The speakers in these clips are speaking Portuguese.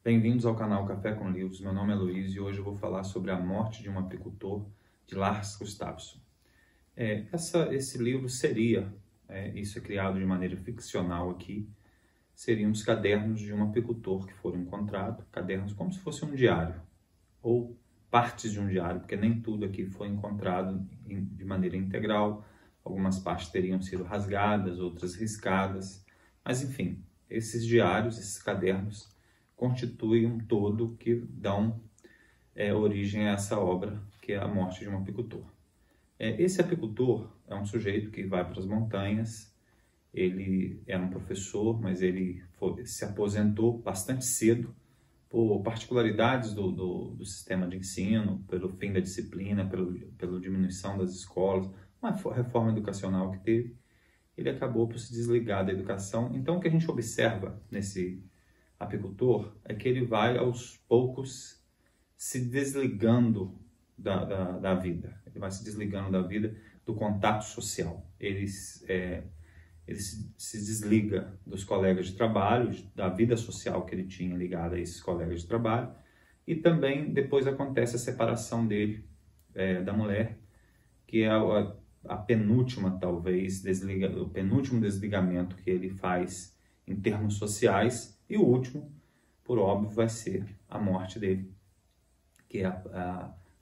Bem-vindos ao canal Café com Livros. Meu nome é Luiz e hoje eu vou falar sobre A Morte de um Apicultor, de Lars Gustafsson. Esse livro seria, isso é criado de maneira ficcional aqui, seriam os cadernos de um apicultor que foram encontrados, cadernos como se fosse um diário, ou partes de um diário, porque nem tudo aqui foi encontrado de maneira integral, algumas partes teriam sido rasgadas, outras riscadas, mas enfim, esses diários, esses cadernos, constituem um todo que dão origem a essa obra, que é A Morte de um Apicultor. Esse apicultor é um sujeito que vai para as montanhas, ele era um professor, mas ele se aposentou bastante cedo por particularidades do sistema de ensino, pelo fim da disciplina, pela diminuição das escolas, uma reforma educacional que teve, ele acabou por se desligar da educação. Então, o que a gente observa nesse apicultor é que ele vai aos poucos se desligando da vida, ele vai se desligando da vida, do contato social, ele se desliga dos colegas de trabalho, da vida social que ele tinha ligada a esses colegas de trabalho, e também depois acontece a separação dele da mulher, que é a penúltima, talvez, o penúltimo desligamento que ele faz em termos sociais, e o último, por óbvio, vai ser a morte dele, que é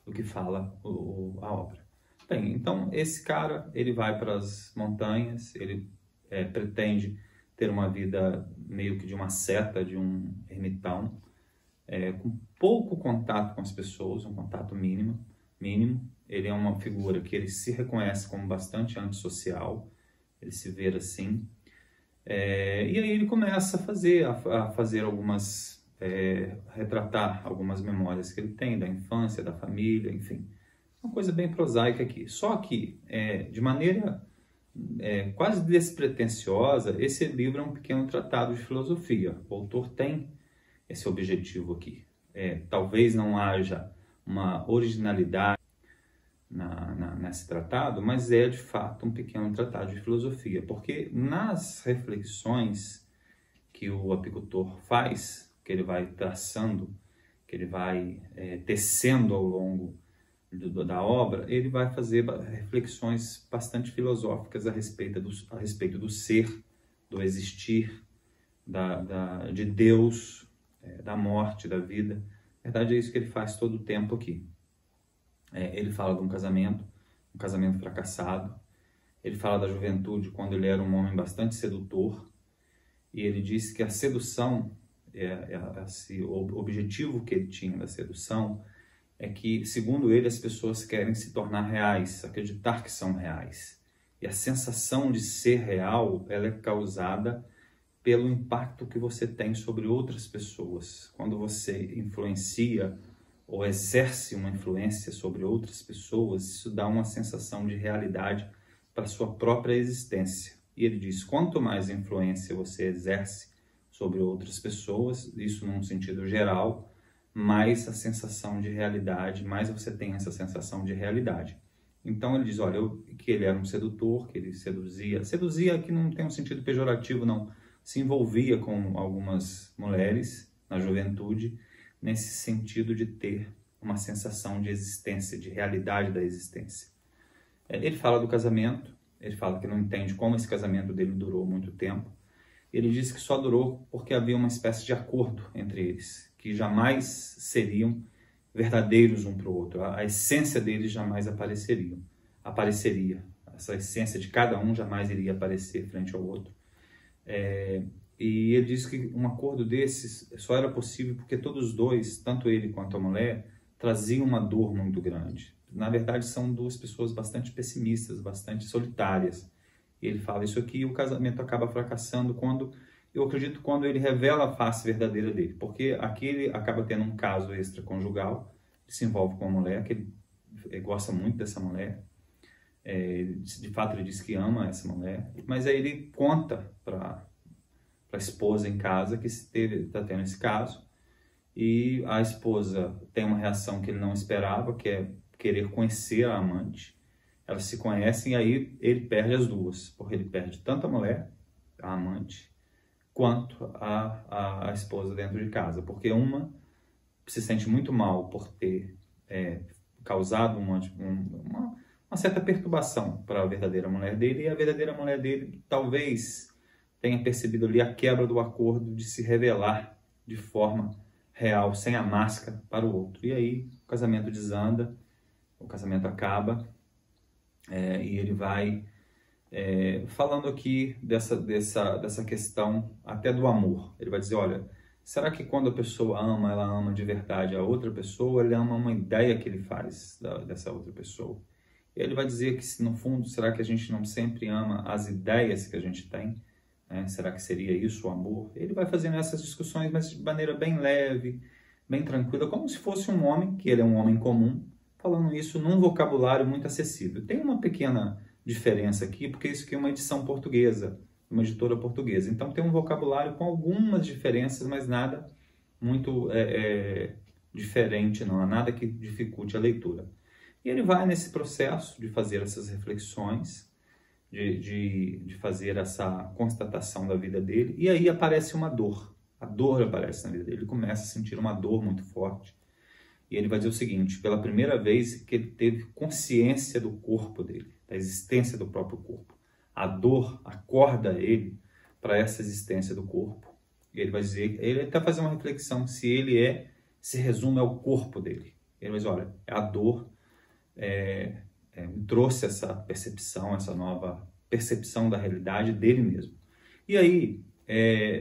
o que fala a obra. Bem, então esse cara, ele vai para as montanhas, ele pretende ter uma vida meio que de uma seta, de um ermitão, com pouco contato com as pessoas, um contato mínimo. Ele é uma figura que ele se reconhece como bastante antissocial, ele se vê assim. E aí ele começa a fazer algumas, retratar algumas memórias que ele tem da infância, da família, enfim. Uma coisa bem prosaica aqui. Só que, de maneira quase despretensiosa, esse livro é um pequeno tratado de filosofia. O autor tem esse objetivo aqui. Talvez não haja uma originalidade nesse tratado, mas é de fato um pequeno tratado de filosofia, porque nas reflexões que o apicultor faz, que ele vai traçando, que ele vai tecendo ao longo da obra, ele vai fazer reflexões bastante filosóficas a respeito do ser, do existir, de Deus, da morte, da vida. Na verdade, é isso que ele faz todo o tempo aqui. Ele fala de um casamento fracassado. Ele fala da juventude, quando ele era um homem bastante sedutor. E ele diz que a sedução, o objetivo que ele tinha da sedução, é que, segundo ele, as pessoas querem se tornar reais, acreditar que são reais. E a sensação de ser real, ela é causada pelo impacto que você tem sobre outras pessoas. Quando você influencia ou exerce uma influência sobre outras pessoas, isso dá uma sensação de realidade para a sua própria existência. E ele diz, quanto mais influência você exerce sobre outras pessoas, isso num sentido geral, mais a sensação de realidade, mais você tem essa sensação de realidade. Então ele diz, olha, que ele era um sedutor, que ele seduzia que não tem um sentido pejorativo, não, se envolvia com algumas mulheres na juventude, nesse sentido de ter uma sensação de existência, de realidade da existência. Ele fala do casamento, ele fala que não entende como esse casamento dele durou muito tempo. Ele diz que só durou porque havia uma espécie de acordo entre eles, que jamais seriam verdadeiros um para o outro. A essência deles jamais apareceria. Essa essência de cada um jamais iria aparecer frente ao outro. E ele diz que um acordo desses só era possível porque todos os dois, tanto ele quanto a mulher, traziam uma dor muito grande. Na verdade, são duas pessoas bastante pessimistas, bastante solitárias. E ele fala isso aqui, e o casamento acaba fracassando eu acredito, quando ele revela a face verdadeira dele. Porque aqui ele acaba tendo um caso extraconjugal, ele se envolve com uma mulher, que ele gosta muito dessa mulher. De fato, ele diz que ama essa mulher, mas aí ele conta para a esposa em casa que está tendo esse caso, e a esposa tem uma reação que ele não esperava, que é querer conhecer a amante. Elas se conhecem e aí ele perde as duas, porque ele perde tanto a mulher, a amante, quanto a esposa dentro de casa, porque uma se sente muito mal por ter causado uma certa perturbação para a verdadeira mulher dele, e a verdadeira mulher dele talvez tenha percebido ali a quebra do acordo de se revelar de forma real, sem a máscara para o outro. E aí o casamento desanda, o casamento acaba, e ele vai falando aqui dessa questão até do amor. Ele vai dizer, olha, será que quando a pessoa ama, ela ama de verdade a outra pessoa, ou ele ama uma ideia que ele faz dessa outra pessoa? E ele vai dizer que, no fundo, será que a gente não sempre ama as ideias que a gente tem? Será que seria isso o amor? Ele vai fazendo essas discussões, mas de maneira bem leve, bem tranquila, como se fosse um homem, que ele é um homem comum, falando isso num vocabulário muito acessível. Tem uma pequena diferença aqui, porque isso aqui é uma edição portuguesa, uma editora portuguesa. Então tem um vocabulário com algumas diferenças, mas nada muito diferente, não há nada que dificulte a leitura. E ele vai nesse processo de fazer essas reflexões, de fazer essa constatação da vida dele, e aí aparece uma dor. A dor aparece na vida dele, ele começa a sentir uma dor muito forte. E ele vai dizer o seguinte, pela primeira vez que ele teve consciência do corpo dele, da existência do próprio corpo. A dor acorda ele para essa existência do corpo. E ele vai dizer, ele está fazendo uma reflexão se ele se resume ao corpo dele. Ele vai dizer, olha, a dor me trouxe essa percepção, essa nova percepção da realidade dele mesmo. E aí,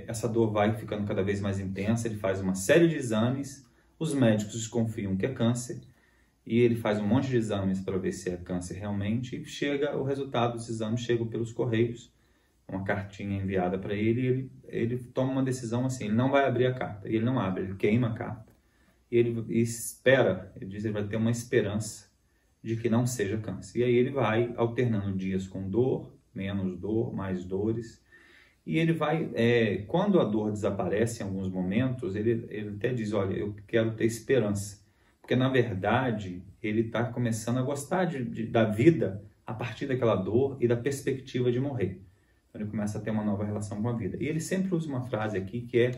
essa dor vai ficando cada vez mais intensa, ele faz uma série de exames, os médicos desconfiam que é câncer, e ele faz um monte de exames para ver se é câncer realmente, e o resultado dos exames chega pelos correios, uma cartinha enviada para ele, e ele toma uma decisão assim, ele não vai abrir a carta, e ele não abre, ele queima a carta, e ele espera, ele diz que ele vai ter uma esperança de que não seja câncer. E aí ele vai alternando dias com dor, menos dor, mais dores, e ele vai, quando a dor desaparece em alguns momentos, ele até diz, olha, eu quero ter esperança, porque na verdade ele está começando a gostar da vida a partir daquela dor e da perspectiva de morrer. Então ele começa a ter uma nova relação com a vida. E ele sempre usa uma frase aqui que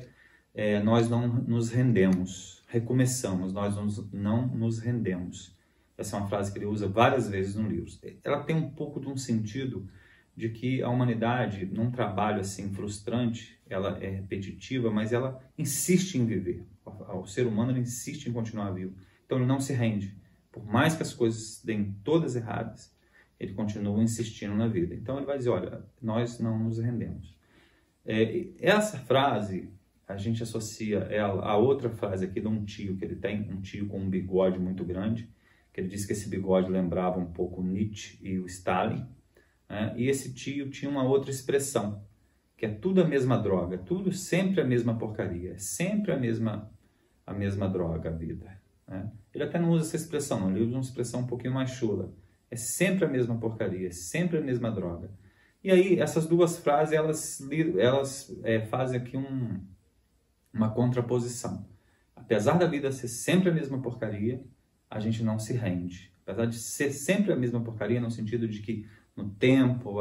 nós não nos rendemos, recomeçamos, nós não nos rendemos. Essa é uma frase que ele usa várias vezes no livro. Ela tem um pouco de um sentido de que a humanidade, num trabalho assim frustrante, ela é repetitiva, mas ela insiste em viver. O ser humano ele insiste em continuar vivo. Então ele não se rende. Por mais que as coisas deem todas erradas, ele continua insistindo na vida. Então ele vai dizer, olha, nós não nos rendemos. Essa frase, a gente associa ela a outra frase aqui de um tio que ele tem, um tio com um bigode muito grande, que ele disse que esse bigode lembrava um pouco Nietzsche e o Stalin, e esse tio tinha uma outra expressão, que é tudo a mesma droga, tudo sempre a mesma porcaria, sempre a mesma droga a vida. Ele até não usa essa expressão, não, ele usa uma expressão um pouquinho mais chula, é sempre a mesma porcaria, é sempre a mesma droga. E aí essas duas frases, elas fazem aqui uma contraposição. Apesar da vida ser sempre a mesma porcaria, a gente não se rende. Apesar de ser sempre a mesma porcaria, no sentido de que no tempo,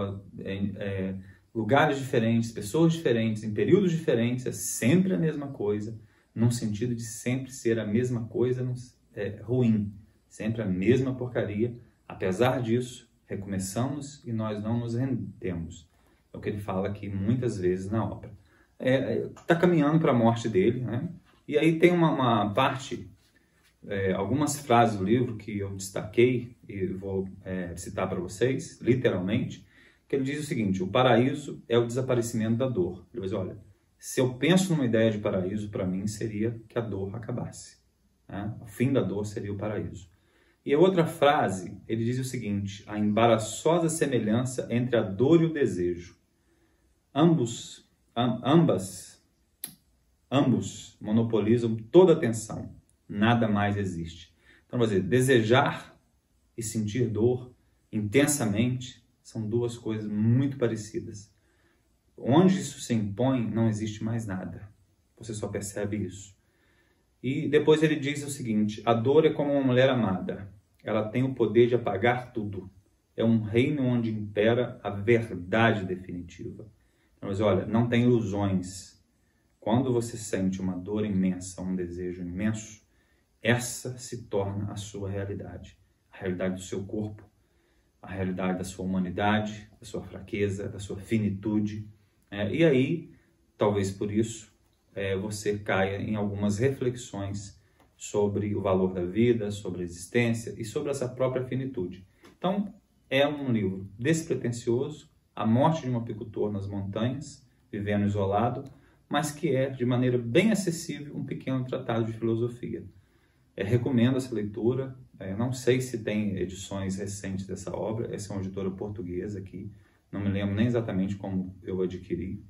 lugares diferentes, pessoas diferentes, em períodos diferentes, é sempre a mesma coisa, num sentido de sempre ser a mesma coisa ruim, sempre a mesma porcaria. Apesar disso, recomeçamos e nós não nos rendemos. É o que ele fala aqui muitas vezes na obra. Está caminhando para a morte dele, né? E aí tem uma parte, algumas frases do livro que eu destaquei e vou citar para vocês, literalmente, que ele diz o seguinte: o paraíso é o desaparecimento da dor. Ele diz, olha, se eu penso numa ideia de paraíso, para mim seria que a dor acabasse. O fim da dor seria o paraíso. E a outra frase, ele diz o seguinte: a embaraçosa semelhança entre a dor e o desejo. Ambos monopolizam toda a atenção. Nada mais existe. Então, vou dizer, desejar e sentir dor intensamente são duas coisas muito parecidas. Onde isso se impõe, não existe mais nada. Você só percebe isso. E depois ele diz o seguinte: a dor é como uma mulher amada. Ela tem o poder de apagar tudo. É um reino onde impera a verdade definitiva. Mas olha, não tem ilusões. Quando você sente uma dor imensa, um desejo imenso, essa se torna a sua realidade. A realidade do seu corpo, a realidade da sua humanidade, da sua fraqueza, da sua finitude. E aí, talvez por isso, você caia em algumas reflexões sobre o valor da vida, sobre a existência e sobre essa própria finitude. Então, é um livro despretensioso, A Morte de um Apicultor nas Montanhas, vivendo isolado, mas que é, de maneira bem acessível, um pequeno tratado de filosofia. Recomendo essa leitura. Não sei se tem edições recentes dessa obra. Essa é uma editora portuguesa aqui. Não me lembro nem exatamente como eu adquiri,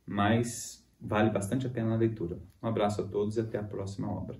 mas vale bastante a pena a leitura. Um abraço a todos e até a próxima obra.